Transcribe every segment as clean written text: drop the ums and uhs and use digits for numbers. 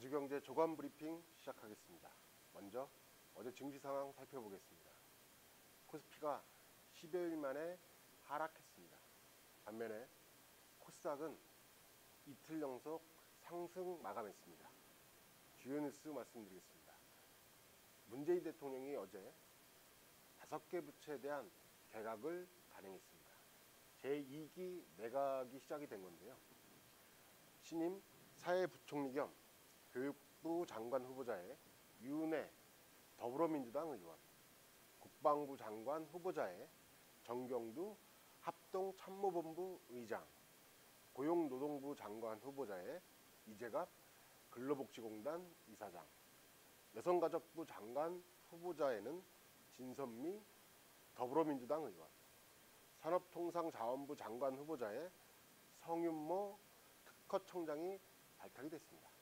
아주경제 조간 브리핑 시작하겠습니다. 먼저 어제 증시 상황 살펴보겠습니다. 코스피가 10여일 만에 하락했습니다. 반면에 코스닥은 이틀 연속 상승 마감했습니다. 주요 뉴스 말씀드리겠습니다. 문재인 대통령이 어제 5개 부처에 대한 개각을 단행했습니다. 제2기 내각이 시작이 된 건데요. 신임 사회부총리 겸 교육부 장관 후보자의 유은혜 더불어민주당 의원, 국방부 장관 후보자의 정경두 합동참모본부 의장, 고용노동부 장관 후보자의 이재갑 근로복지공단 이사장, 여성가족부 장관 후보자에는 진선미 더불어민주당 의원, 산업통상자원부 장관 후보자의 성윤모 특허청장이 발탁이 됐습니다.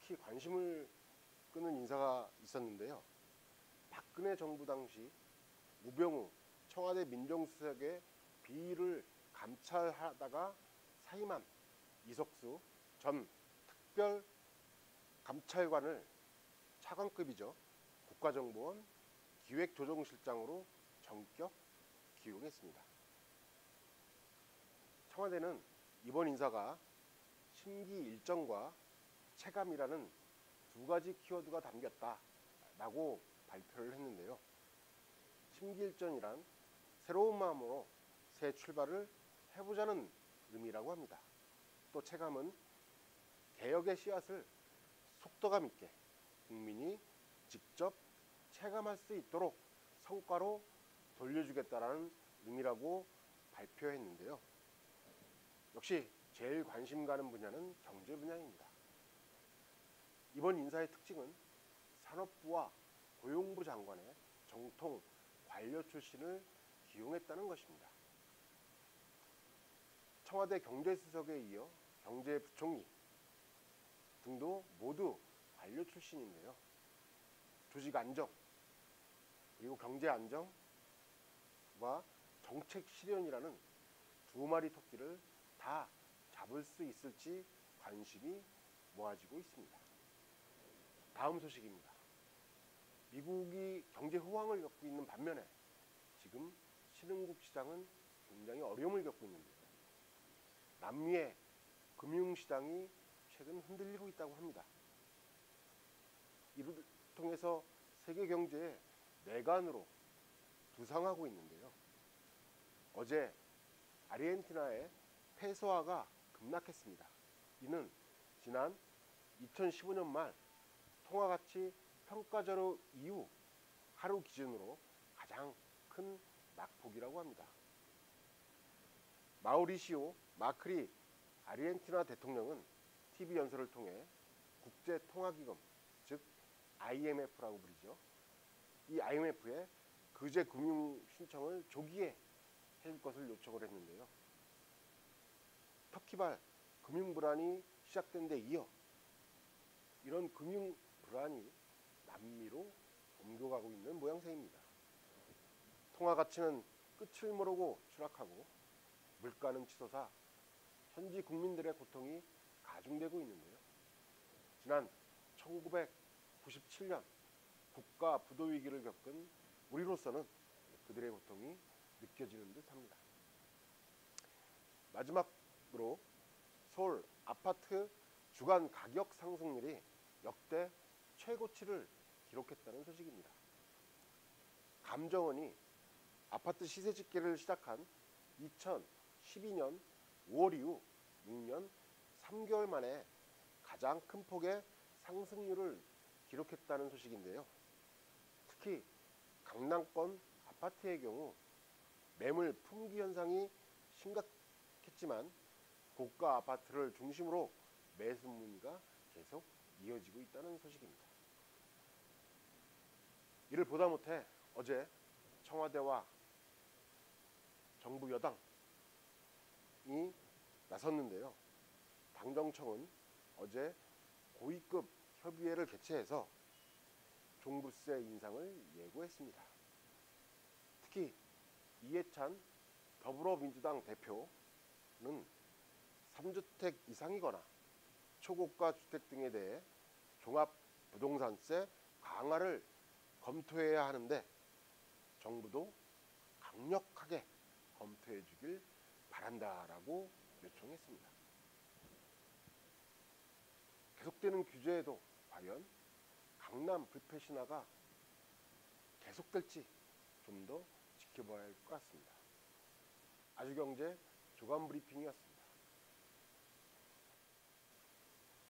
특히 관심을 끄는 인사가 있었는데요. 박근혜 정부 당시 우병우 청와대 민정수석의 비위를 감찰하다가 사임한 이석수 전 특별감찰관을 차관급이죠. 국가정보원 기획조정실장으로 전격 기용했습니다. 청와대는 이번 인사가 심기일정과 체감이라는 두 가지 키워드가 담겼다라고 발표를 했는데요. 심기일전이란 새로운 마음으로 새 출발을 해보자는 의미라고 합니다. 또 체감은 개혁의 씨앗을 속도감 있게 국민이 직접 체감할 수 있도록 성과로 돌려주겠다라는 의미라고 발표했는데요. 역시 제일 관심 가는 분야는 경제 분야입니다. 이번 인사의 특징은 산업부와 고용부 장관의 정통 관료 출신을 기용했다는 것입니다. 청와대 경제수석에 이어 경제부총리 등도 모두 관료 출신인데요. 조직 안정 그리고 경제 안정과 정책 실현이라는 두 마리 토끼를 다 잡을 수 있을지 관심이 모아지고 있습니다. 다음 소식입니다. 미국이 경제 호황을 겪고 있는 반면에 지금 신흥국 시장은 굉장히 어려움을 겪고 있는데요. 남미의 금융시장이 최근 흔들리고 있다고 합니다. 이를 통해서 세계 경제의 내관으로 부상하고 있는데요. 어제 아르헨티나의 페소화가 급락했습니다. 이는 지난 2015년 말 통화가치 평가절하 이후 하루 기준으로 가장 큰 낙폭이라고 합니다. 마우리시오 마크리 아르헨티나 대통령은 TV 연설을 통해 국제통화기금, 즉 IMF라고 부르죠. 이 IMF에 그제 금융 신청을 조기에 해줄 것을 요청을 했는데요. 터키발 금융 불안이 시작된 데 이어 이런 금융 불안이 남미로 옮겨가고 있는 모양새입니다. 통화 가치는 끝을 모르고 추락하고 물가는 치솟아 현지 국민들의 고통이 가중되고 있는데요. 지난 1997년 국가 부도 위기를 겪은 우리로서는 그들의 고통이 느껴지는 듯합니다. 마지막으로 서울 아파트 주간 가격 상승률이 역대 최고치를 기록했다는 소식입니다. 감정원이 아파트 시세 집계를 시작한 2012년 5월 이후 6년 3개월 만에 가장 큰 폭의 상승률을 기록했다는 소식인데요. 특히 강남권 아파트의 경우 매물 품귀 현상이 심각했지만 고가 아파트를 중심으로 매수 문의가 계속 이어지고 있다는 소식입니다. 이를 보다 못해 어제 청와대와 정부 여당이 나섰는데요. 당정청은 어제 고위급 협의회를 개최해서 종부세 인상을 예고했습니다. 특히 이해찬 더불어민주당 대표는 3주택 이상이거나 초고가 주택 등에 대해 종합부동산세 강화를 검토해야 하는데 정부도 강력하게 검토해 주길 바란다라고 요청했습니다. 계속되는 규제에도 과연 강남 불패 신화가 계속될지 좀 더 지켜봐야 할 것 같습니다. 아주경제 주간 브리핑이었습니다.